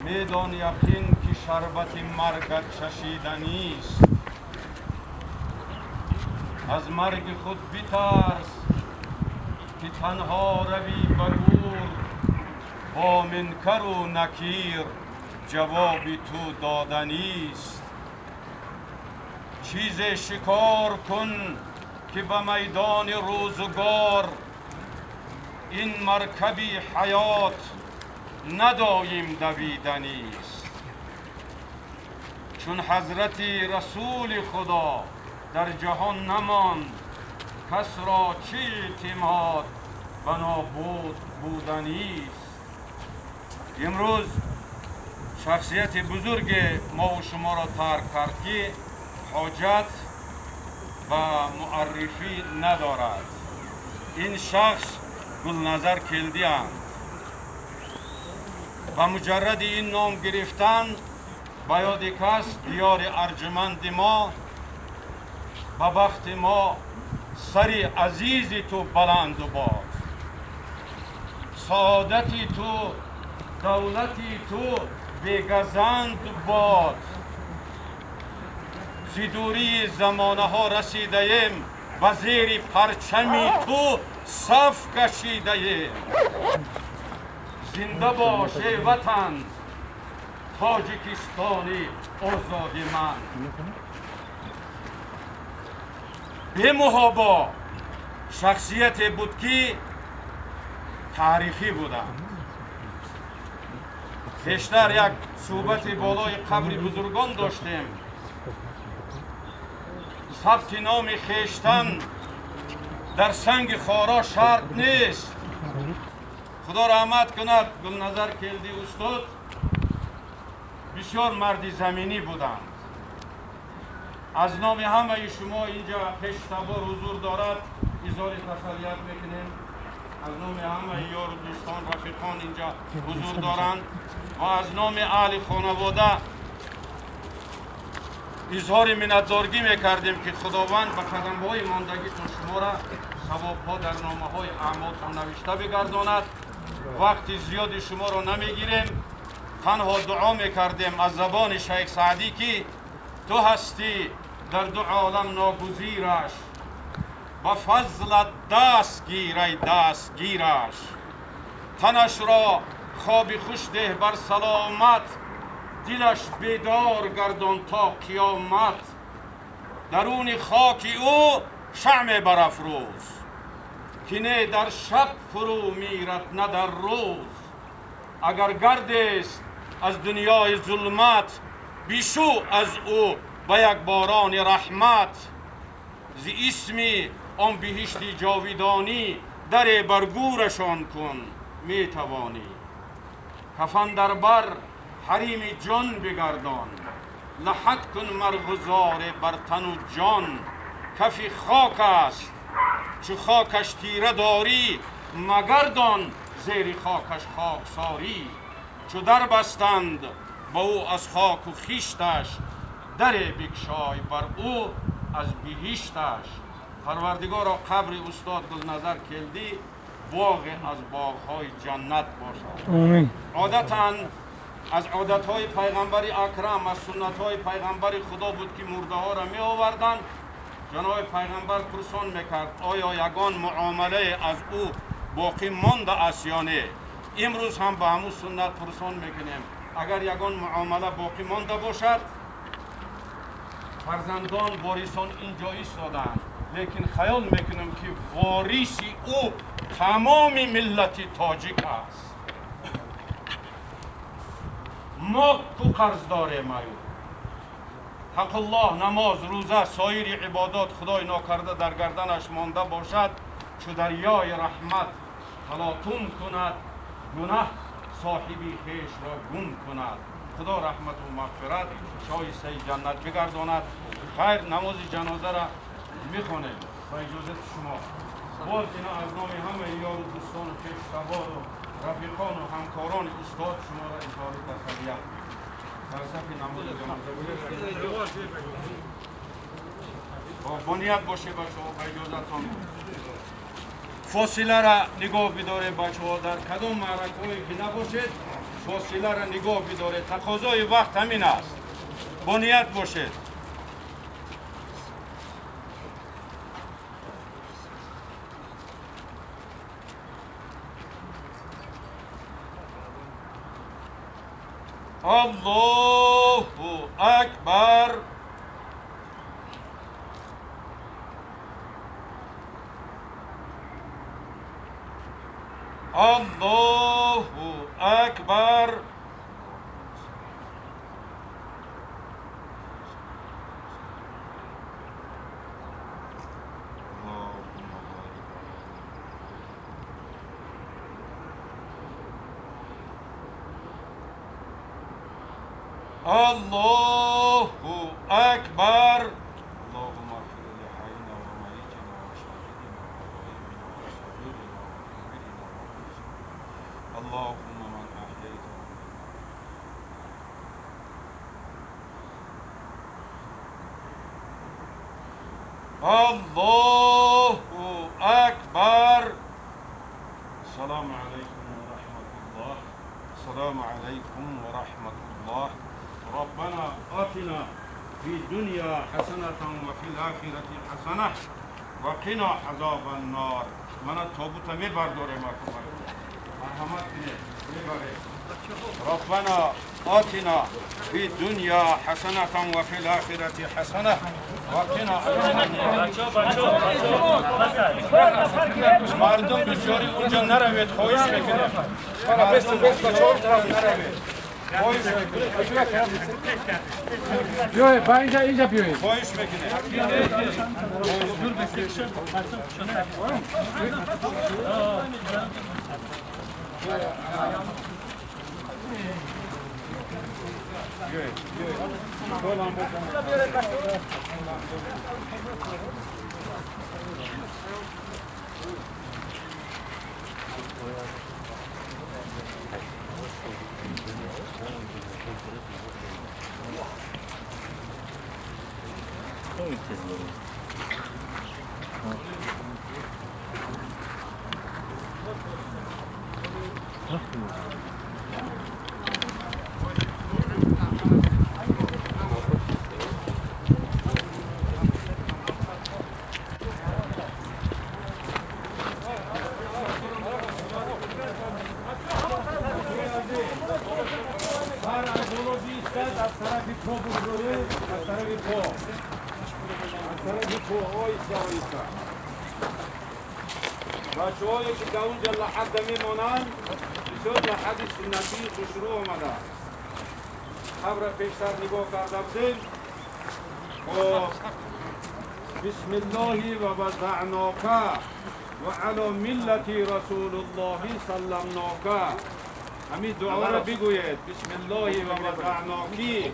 میدان یقین که شربت مرگت چشیدنیست. از مرگ خود بترس که تنها روی بگور، با منکر و نکیر جواب تو دادنیست. چیز شکار کن که به میدان روزگار، این مرکبی حیات ندایم دویدنیست. چون حضرت رسول خدا در جهان نماند، کس را چه اعتماد به نابود بودنیست. امروز شخصیت بزرگ ما و شما را ترک کرد که حاجت و معرفی ندارد. این شخص گلنظر کلدی اند. با مجرد این نام گرفتن با یاد کس دیار ارجمند ما، به بخت ما سری عزیزی تو بلند و باد. سعادتی تو دولتی تو بگزند باد. زیدوری زمانه ها رسیده ایم، و زیر پرچمی تو صف کشیده ایم. زنده باش ای وطن، تاجیکستانی آزاد من. به محابا شخصیت بود که تاریخی بودند. بیشتر یک صحبت بالای قبر بزرگان داشتیم. ثبت نام خویشتن در سنگ خارا شرط نیست. خدا رحمت کند گلنظر کلدی استاد بسیار مرد زمینی بودند. از نام همه شما اینجا پیش تبار حضور دارد اظهار تسلیت میکنیم. از نام همه یار و دوستان رفیقان اینجا حضور دارند و از نام اهل خانواده اظهار منتدارگی میکردیم که خداوند به قدم‌های ماندگیتون شما را ثواب‌ها در نامه‌های اعمالتان نوشته بگرداند. وقت زیادی شما را نمیگیریم، تنها دعا میکردیم از زبان شیخ سعدی که تو هستی در دو عالم ناگزیرش، با فضلت دست گیر ای دست گیرش. تنش را خوابی خوش ده بر سلامت، دلش بیدار گردان تا قیامت. درون خاک او شمع برافروز، که نه در شب فرو میرد نه در روز. اگر گرد است از دنیای ظلمت، بیشو از او به یک باران رحمت. ز اسم آن بهشتی جاویدانی، در برگورشان کن میتوانی. کفن در بر حریم جان بگردان، لحد کن مرغزار بر تن و جان. کفی خاک است چو خاکش تیره داری، مگردان زیر خاکش خاکساری. چو در بستند با او از خاک و خیشتش، در بگشای بر او از بهشتش. پروردگارا قبر استاد گلنظر کلدی باغ از باغهای جنت باشد. آمین. عادتاً از عادتهای پیغمبر اکرم، از سنتهای پیغمبر خدا بود که مرده ها را می آوردن. جناب پیغمبر پرسان میکرد آیا یگان معامله از او باقی مانده است یا نه؟ امروز هم به همون سنت پرسان میکنیم اگر یگان معامله باقی مانده باشد، فرزندان وارثان اینجا ایستادند، لیکن خیال میکنم که وارثی او تمام ملت تاجیک است. ما تو قرض داریم ایو. حق الله نماز روزه سایر عبادات خدای ناکرده در گردنش مانده باشد، چو دریای رحمت تلاطم کند، گناه صاحبی خویش را گم کند. خدا رحمت و مغفرت شایسته جنت بگرداند. خیر، نماز جنازه را میخوانیم با اجازه شما. باز اینا از نام همه یار و دوستان و پیشتبار و رفیقان و همکاران استاد شما را اظهار تسلیت در صف نماز جنازه با نیت باشه بچه ها. با اجازتان فاصله را نگاه بداره بچه ها، در کدام معرکه هایی که نباشید فاصله را نگاه بدارید. تقاضای وقت همین است. با نیت باشید. الله اکبر. الله اکبر. الله اکبر. اللهم اغفر لحينا وميتنا وشاهدنا وغائبنا وصغيرنا وكبيرنا اللهم من احييته الله اکبر. السلام عليكم ورحمة الله. السلام عليكم ورحمة الله. ربنا آتنا في الدنيا حسنة وفي الآخرة حسنة وقنا عذاب النار. من تابوت میبردارم مرحمت کنید. ربنا آتنا في الدنيا حسنة وفي الآخرة حسنة وقنا عذاب النار. مردم بسیاری اونجا نروید، خواهش میکنم. بیایید با اینجا بیایید. خواهش میکنه. بچه‌هایی که در اونجا لحد میمونن بسیار لحد سنتی خوشرو آمده. قبر پیشتر نگاه کرده بودیم. بسم الله و وضعناک و علی ملت رسول الله سلمناک. همین دعا را بگوید. بسم الله و وضعناکی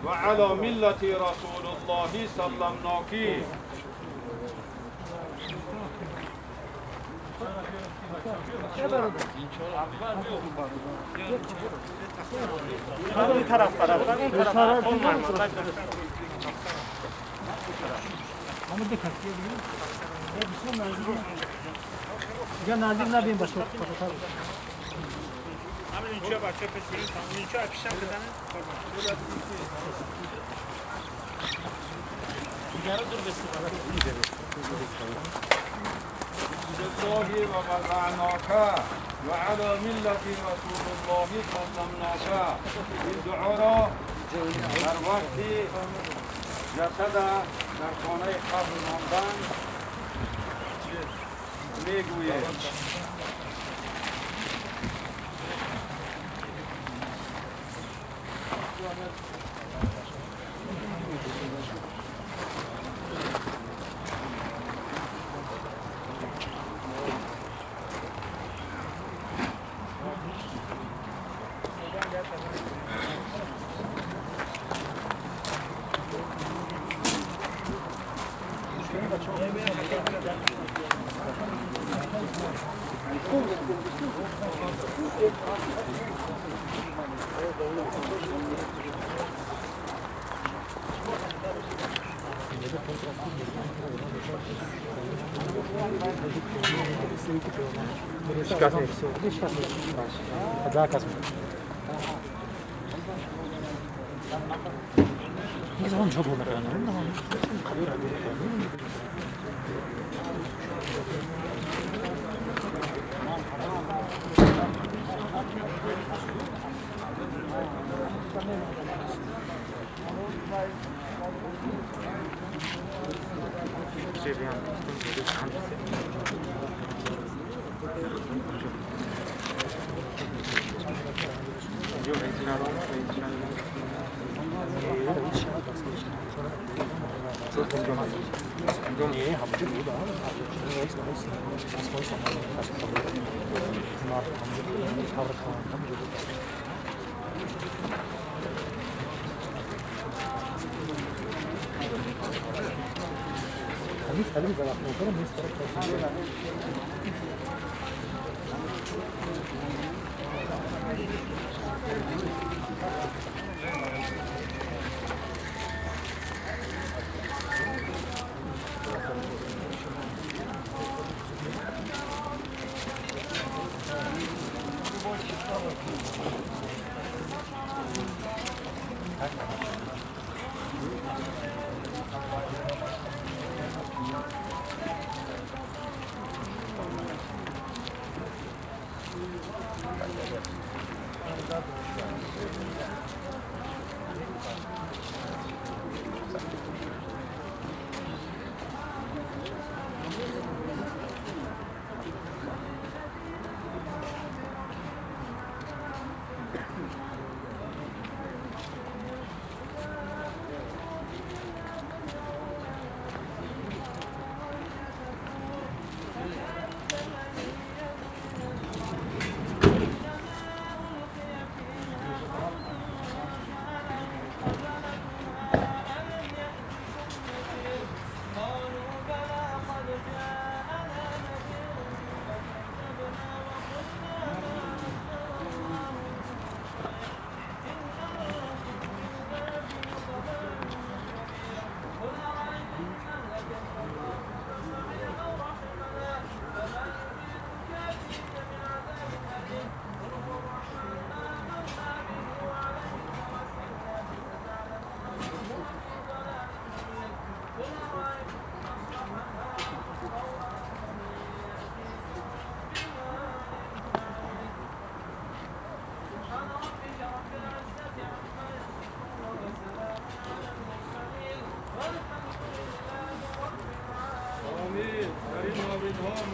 و علی ملت رسول الله سلمناکی. این طرف برابر اون طرف اون مرموز یا نزدیک نبین باشه. همین اینجا بچه پیش بریم اینجا پیشم بدن دیگه رو دور بستیم الله و وضعناک و علی ملت رسول الله سلمناک. این دعا را در وقتی جسد در خانه قبر ماندن میگوید. Zakaz mı?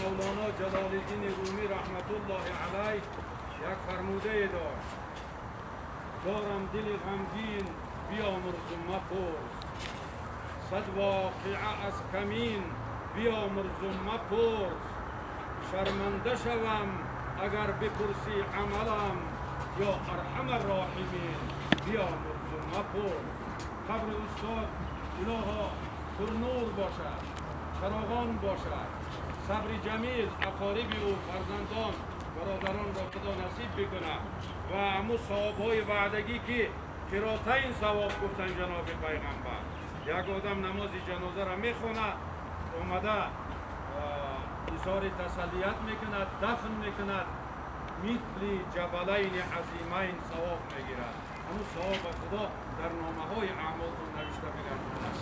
مولانا جلال الدین رومی رحمت الله علیه یک فرموده داشت: دارم دل غمگین بیامرز و مپرس، صد واقعه از کمین بیامرز و مپرس، شرمنده شوم اگر بپرسی عملم، یا ارحم الراحمین بیامرز و مپرس. قبر استاد الها پر نور باشد، چراغان باشد، صبر جمیل اقارب او، فرزندان برادران را خدا نصیب بکنه و همو ثواب‌های وعدگی که فراتین ثواب گفتن جناب پیغمبر. یک آدم نماز جنازه را میخونه، اومده اظهار تسلیت میکند، دفن میکند، مثل جبلین عظیمین ثواب میگیرد. همو ثواب خدا در نامه‌های اعمالتون نوشته بگرداند.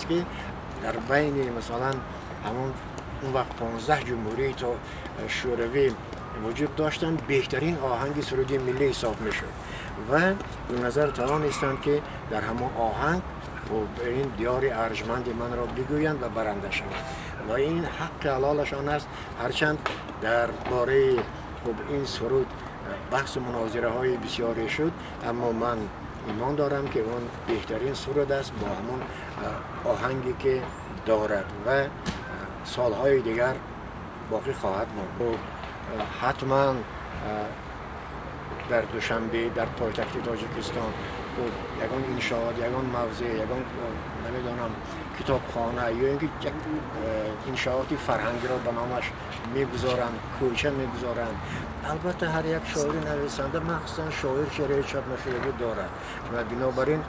که در بین مثلا همون اون وقت 15 جمهوری تا شوروی وجود داشتن، بهترین آهنگ سرودی ملی حساب میشد و به نظر توانستند که در همون آهنگ و این دیار ارجمند من را بگویند و برنده شوند و این حق حلالشان است. هرچند در باره این سرود بحث و مناظره های بسیاری شد، اما من ایمان دارم که اون بهترین سرود است با همون آهنگی که دارد و سالهای دیگر باقی خواهد ماند. حتما در دوشنبه در پایتخت تاجیکستان یگان انشاءات، یگان موضع، یگان نمیدانم کتابخانه یا اینکه انشاءات فرهنگی را به نامش میگذارن، کوچه میگذارن. البته هر یک شاعر نویسنده مخصوصا شاعر شعر چاپ نشدگی دارد و بنابراین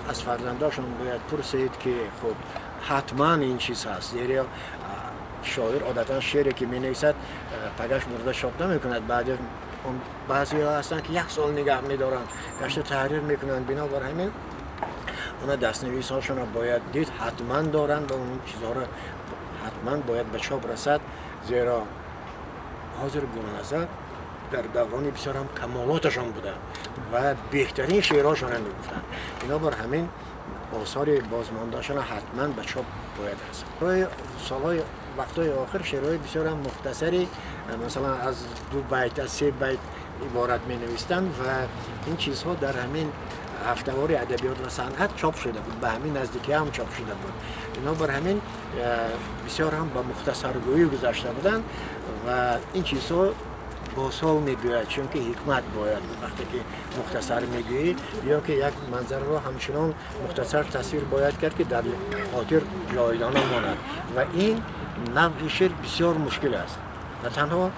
از فرزنداشون باید پرسید که خب حتما این چیز هست. زیرا شاعر عادتا شعری که می نویسد پگش مرده چاپ نمیکند، بعد بعضی ها هستن که 1 سال نگه میدارن گشت تحریر میکنن. بنابر همین اونا دستنویس هاشون باید دید، حتما دارن و اون چیزها را حتما باید به چاپ رسد. زیرا حاضر گلنظر در دوران بسیار هم کمالاتشان بوده و بهترین شعرهاشون هم میگفتن. بنابر همین آثار بازماندهشان حتما به چاپ باید رسد. سالهای وقتهای آخر شعرهای بسیار هم مختصری مثلا از 2 بیت از 3 بیت عبارت می نویستن و این چیزها در همین هفتهوار ادبیات و صنعت چاپ شده بود، به همین نزدیکی هم چاپ شده بود. بنابر همین بسیار هم به مختصرگویی گذاشته بودن و این چیزها با سال میگوید، چون که حکمت باید وقتی که مختصر میگویی یا که یک منظر رو همچنان مختصر تصویر باید کرد که در خاطر جاودانه ماند و این نوع شعر بسیار مشکل است و تنها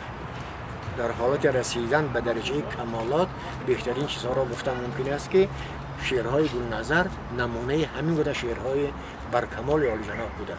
در حالت رسیدن به درجه کمالات بهترین چیزها را گفتن ممکن است که شعرهای گلنظر نمونه همین بوده، شعرهای برکمال عالی جناب بوده.